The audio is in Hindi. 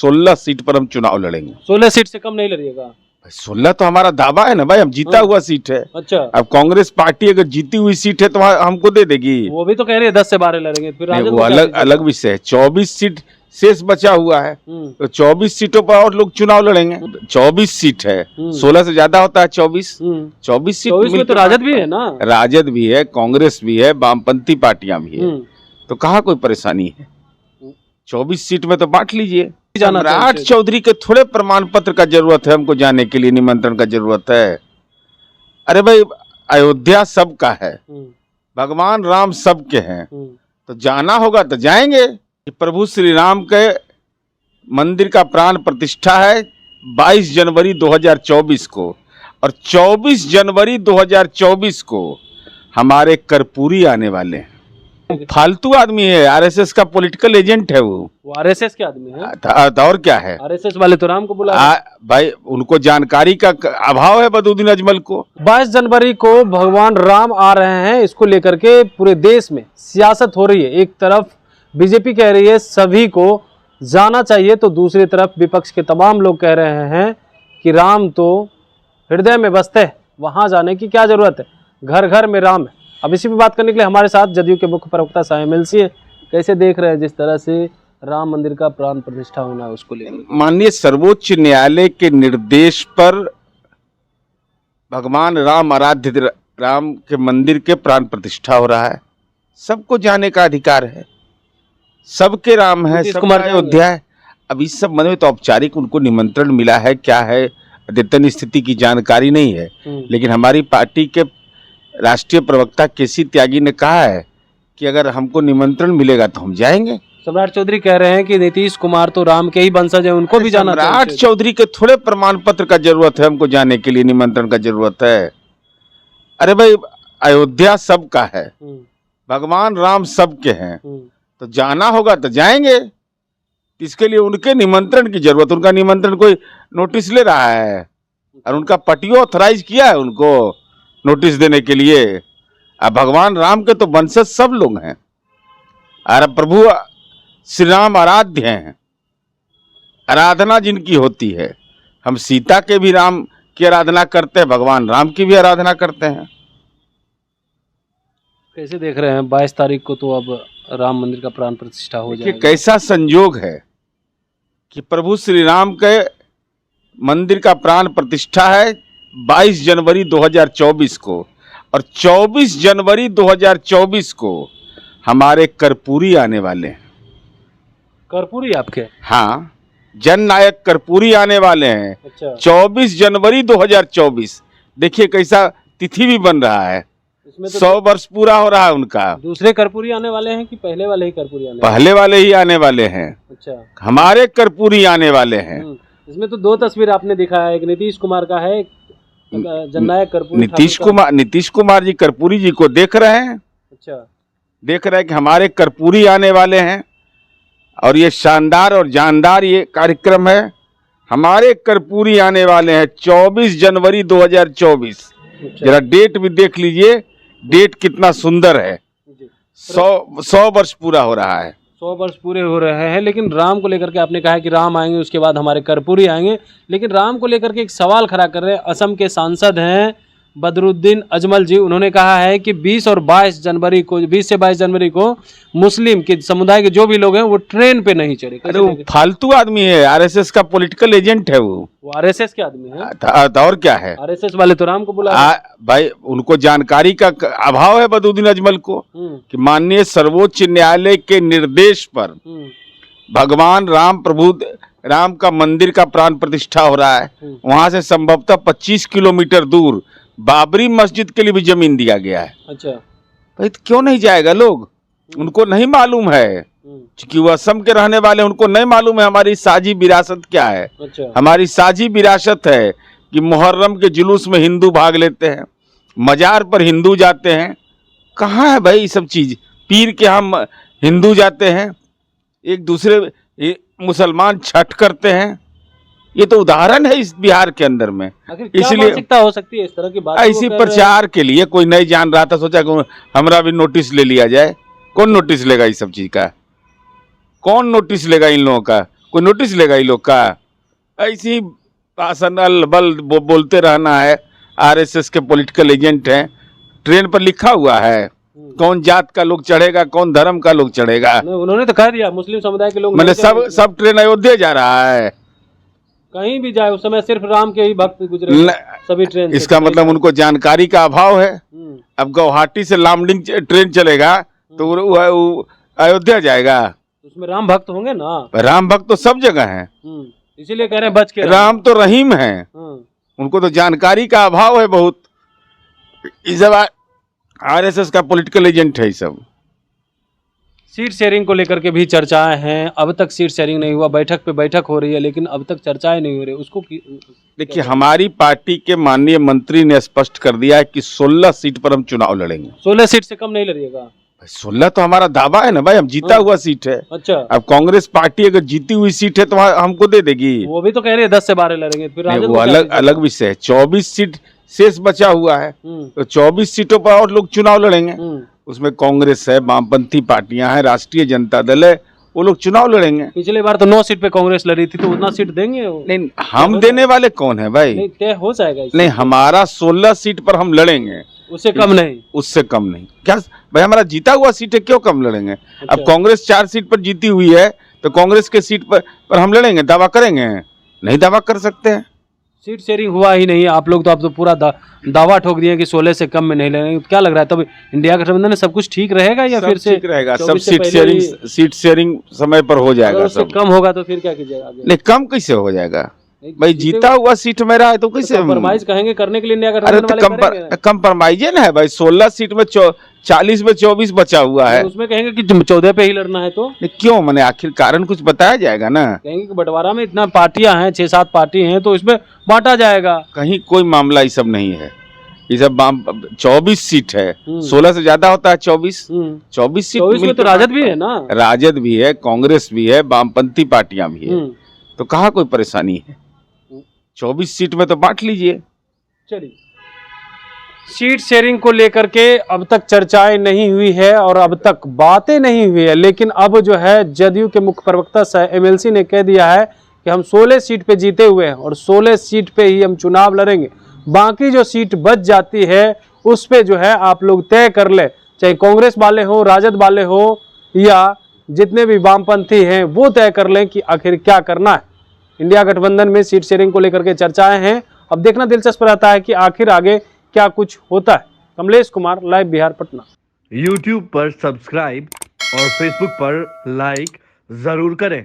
16 सीट पर हम चुनाव लड़ेंगे। 16 सीट से कम नहीं लड़िएगा? 16 तो हमारा दावा है ना भाई, हम जीता हुआ सीट है। अच्छा, अब कांग्रेस पार्टी अगर जीती हुई सीट है तो हमको दे देगी। वो भी तो कह रही है 10 से 12 लड़ेंगे, फिर राजद वो को क्या अलग दीजिएगा? अलग विषय है। 24 सीट शेष बचा हुआ है, तो 24 सीटों पर और लोग चुनाव लड़ेंगे। 24 सीट है, 16 से ज्यादा होता है 24। 24 सीट 24 में तो राजद भी है ना? राजद भी है, कांग्रेस भी है, वामपंथी पार्टियां भी है, तो कहाँ कोई परेशानी है। 24 सीट में तो बांट लीजिए। सम्राट चौधरी के थोड़े प्रमाण पत्र का जरूरत है हमको जाने के लिए, निमंत्रण का जरूरत है। अरे भाई, अयोध्या सबका है, भगवान राम सबके हैं, तो जाना होगा तो जाएंगे। प्रभु श्री राम के मंदिर का प्राण प्रतिष्ठा है 22 जनवरी 2024 को, और 24 जनवरी 2024 को हमारे कर्पूरी आने वाले हैं। फालतू आदमी है, आरएसएस का पॉलिटिकल एजेंट है वो आरएसएस के आदमी है। और क्या है, आरएसएस वाले तो राम को बुला भाई, उनको जानकारी का अभाव है बदरुद्दीन अजमल को। 22 जनवरी को भगवान राम आ रहे हैं, इसको लेकर के पूरे देश में सियासत हो रही है। एक तरफ बीजेपी कह रही है सभी को जाना चाहिए, तो दूसरी तरफ विपक्ष के तमाम लोग कह रहे हैं कि राम तो हृदय में बसते हैं, वहां जाने की क्या जरूरत है, घर घर में राम है। अब इसी पे बात करने के लिए हमारे साथ जदयू के मुख्य प्रवक्ता साहेब एलसी है। कैसे देख रहे हैं जिस तरह से राम मंदिर का प्राण प्रतिष्ठा होना है उसको लेकर? माननीय सर्वोच्च न्यायालय के निर्देश पर भगवान राम, आराध्य राम के मंदिर के प्राण प्रतिष्ठा हो रहा है। सबको जाने का अधिकार है, सबके राम है, सबका अयोध्या है। अब इस सब में तो औपचारिक उनको निमंत्रण मिला है, क्या है अद्यतन स्थिति की जानकारी नहीं है, लेकिन हमारी पार्टी के राष्ट्रीय प्रवक्ता केसी त्यागी ने कहा है कि अगर हमको निमंत्रण मिलेगा तो हम जाएंगे। सम्राट चौधरी कह रहे हैं कि नीतीश कुमार तो राम के ही वंशज हैं, उनको भी जाना चाहिए। सम्राट चौधरी के थोड़े प्रमाण पत्र का जरूरत है हमको जाने के लिए, निमंत्रण का जरूरत है। अरे भाई, अयोध्या सबका है, भगवान राम सबके हैं, तो जाना होगा तो जाएंगे। इसके लिए उनके निमंत्रण की जरूरत, उनका निमंत्रण कोई नोटिस ले रहा है और उनका पटियो ऑथराइज किया है उनको नोटिस देने के लिए। अब भगवान राम के तो वंशज सब लोग हैं, और प्रभु श्री राम आराध्य हैं, आराधना जिनकी होती है। हम सीता के भी राम की आराधना करते हैं, भगवान राम की भी आराधना करते हैं। कैसे देख रहे हैं 22 तारीख को तो अब राम मंदिर का प्राण प्रतिष्ठा हो जाएगा? कैसा संयोग है कि प्रभु श्री राम के मंदिर का प्राण प्रतिष्ठा है 22 जनवरी 2024 को, और 24 जनवरी 2024 को हमारे कर्पूरी आने वाले हैं। कर्पूरी आपके? हाँ, जननायक कर्पूरी आने वाले हैं। अच्छा। 24 जनवरी 2024, देखिए कैसा तिथि भी बन रहा है, इसमें तो 100 वर्ष पूरा हो रहा है उनका। दूसरे कर्पूरी आने वाले हैं कि पहले वाले ही कर्पूरी आने? पहले वाले ही आने वाले हैं। अच्छा, हमारे कर्पूरी आने वाले हैं। इसमें तो 2 तस्वीर आपने दिखाया है, एक नीतीश कुमार का है, जननायक कर्पूरी। नीतीश कुमार जी कर्पूरी जी को देख रहे हैं। अच्छा, देख रहे हैं कि हमारे कर्पूरी आने वाले हैं, और ये शानदार और जानदार ये कार्यक्रम है। हमारे कर्पूरी आने वाले हैं 24 जनवरी 2024। जरा डेट भी देख लीजिए, डेट कितना सुंदर है। 100 वर्ष पूरा हो रहा है। 100 वर्ष पूरे हो रहे हैं, लेकिन राम को लेकर के आपने कहा कि राम आएंगे, उसके बाद हमारे कर्पूरी आएंगे, लेकिन राम को लेकर के एक सवाल खड़ा कर रहे हैं। असम के सांसद हैं बदरुद्दीन अजमल जी, उन्होंने कहा है कि 20 और 22 जनवरी को, 20 से 22 जनवरी को मुस्लिम के समुदाय के जो भी लोग हैं वो ट्रेन पे नहीं चढ़े। अरे वो फालतू आदमी है, आरएसएस का पॉलिटिकल एजेंट है वो आरएसएस के आदमी है। और क्या है, आरएसएस वाले तो राम को बुला भाई, उनको जानकारी का अभाव है बदरुद्दीन अजमल को कि माननीय सर्वोच्च न्यायालय के निर्देश पर भगवान राम, प्रभु राम का मंदिर का प्राण प्रतिष्ठा हो रहा है। वहां से संभवतः 25 किलोमीटर दूर बाबरी मस्जिद के लिए भी जमीन दिया गया है। अच्छा, भाई तो क्यों नहीं जाएगा लोग? उनको नहीं मालूम है, क्योंकि वो असम के रहने वाले, उनको नहीं मालूम है हमारी साझी विरासत क्या है। अच्छा। हमारी साझी विरासत है कि मुहर्रम के जुलूस में हिंदू भाग लेते हैं, मजार पर हिंदू जाते हैं। कहाँ है भाई ये सब चीज? पीर के हम हिंदू जाते हैं, एक दूसरे मुसलमान छठ करते हैं। ये तो उदाहरण है इस बिहार के अंदर में। इसलिए हो सकती है इस तरह की बात। इसी प्रचार के लिए कोई नहीं जान रहा था, सोचा कि हमारा भी नोटिस ले लिया जाए। कौन नोटिस लेगा इस सब चीज का? कौन नोटिस लेगा इन लोगों का? कोई नोटिस लेगा ये लोग का? ऐसी पासनल बल बोलते रहना है। आरएसएस के पॉलिटिकल एजेंट हैं। ट्रेन पर लिखा हुआ है कौन जात का लोग चढ़ेगा, कौन धर्म का लोग चढ़ेगा। उन्होंने तो कह दिया मुस्लिम समुदाय के लोग मैंने नहीं चढ़ेंगे। सब ट्रेन अयोध्या जा रहा है। कहीं भी जाए उस समय सिर्फ राम के ही भक्त गुजरे सभी ट्रेन से। इसका मतलब उनको जानकारी का अभाव है। अब गुवाहाटी से लामडिंग ट्रेन चलेगा तो वो अयोध्या जाएगा। उसमें राम भक्त होंगे ना। राम भक्त तो सब जगह है, इसीलिए कह रहे हैं बच के राम तो रहीम है। उनको तो जानकारी का अभाव है बहुत। इस सब आरएसएस का पॉलिटिकल एजेंट है। सब सीट शेयरिंग को लेकर के भी चर्चाएं हैं। अब तक सीट शेयरिंग नहीं हुआ, बैठक पे बैठक हो रही है लेकिन अब तक चर्चाएं नहीं हो रही। उसको देखिए, हमारी पार्टी के माननीय मंत्री ने स्पष्ट कर दिया है कि 16 सीट पर हम चुनाव लड़ेंगे। 16 सीट से कम नहीं लड़िएगा? 16 तो हमारा दावा है ना भाई, हम जीता हुआ सीट है। अच्छा, अब कांग्रेस पार्टी अगर जीती हुई सीट है तो हमको दे देगी। वो भी तो कह रहे हैं 10 से 12 लड़ेंगे। फिर वो अलग विषय है। 24 सीट शेष बचा हुआ है तो 24 सीटों पर और लोग चुनाव लड़ेंगे। उसमें कांग्रेस है, वामपंथी पार्टियां हैं, राष्ट्रीय जनता दल है, वो लोग चुनाव लड़ेंगे। पिछले बार तो 9 सीट पे कांग्रेस लड़ी थी, तो उतना सीट देंगे वो? नहीं, हम देने वाले कौन है भाई? नहीं, तय हो जाएगा। नहीं, हमारा 16 सीट पर हम लड़ेंगे, उससे कम नहीं। उससे कम नहीं। क्या भाई, हमारा जीता हुआ सीट है, क्यों कम लड़ेंगे? अच्छा। अब कांग्रेस 4 सीट पर जीती हुई है तो कांग्रेस के सीट पर हम लड़ेंगे, दावा करेंगे? नहीं दावा कर सकते हैं। सीट शेयरिंग हुआ ही नहीं। आप लोग तो अब तो पूरा दावा ठोक दिए कि 16 से कम में नहीं लेंगे। क्या लग रहा है तब इंडिया गठबंधन में सब कुछ ठीक रहेगा या फिर से ठीक रहेगा? सब सीट शेयरिंग समय पर हो जाएगा। उससे कम होगा तो फिर क्या कीजिएगा? नहीं, कम कैसे हो जाएगा भाई? जीता हुआ सीट मेरा है तो कैसे कंप्रोमाइज कहेंगे करने के लिए इंडिया गठबंधन वाले करेंगे? कंप्रोमाइज है ना भाई। 16 सीट में 40 में 24 बचा हुआ है। उसमें कहेंगे कि 14 पे ही लड़ना है तो क्यों? मैंने आखिर कारण कुछ बताया जाएगा ना। कहेंगे कि बंटवारा में इतना पार्टियां हैं, 6-7 पार्टी हैं, तो इसमें बांटा जाएगा। कहीं कोई मामला ये सब नहीं है। ये सब 24 सीट है, 16 से ज्यादा होता है। 24 सीट 24 में तो राजद भी है ना। राजद भी है, कांग्रेस भी है, वामपंथी पार्टियां भी है, तो कहाँ कोई परेशानी है? 24 सीट में तो बांट लीजिए। चलिए, सीट शेयरिंग को लेकर के अब तक चर्चाएं नहीं हुई है और अब तक बातें नहीं हुई है, लेकिन अब जो है जदयू के मुख्य प्रवक्ता एमएलसी ने कह दिया है कि हम 16 सीट पे जीते हुए हैं और 16 सीट पे ही हम चुनाव लड़ेंगे। बाकी जो सीट बच जाती है उस पे जो है आप लोग तय कर ले, चाहे कांग्रेस वाले हो, राजद वाले हो या जितने भी वामपंथी हैं वो तय कर लें कि आखिर क्या करना है। इंडिया गठबंधन में सीट शेयरिंग को लेकर के चर्चाएं हैं। अब देखना दिलचस्प रहता है कि आखिर आगे क्या कुछ होता है। कमलेश कुमार, लाइव बिहार, पटना। YouTube पर सब्सक्राइब और Facebook पर लाइक जरूर करें।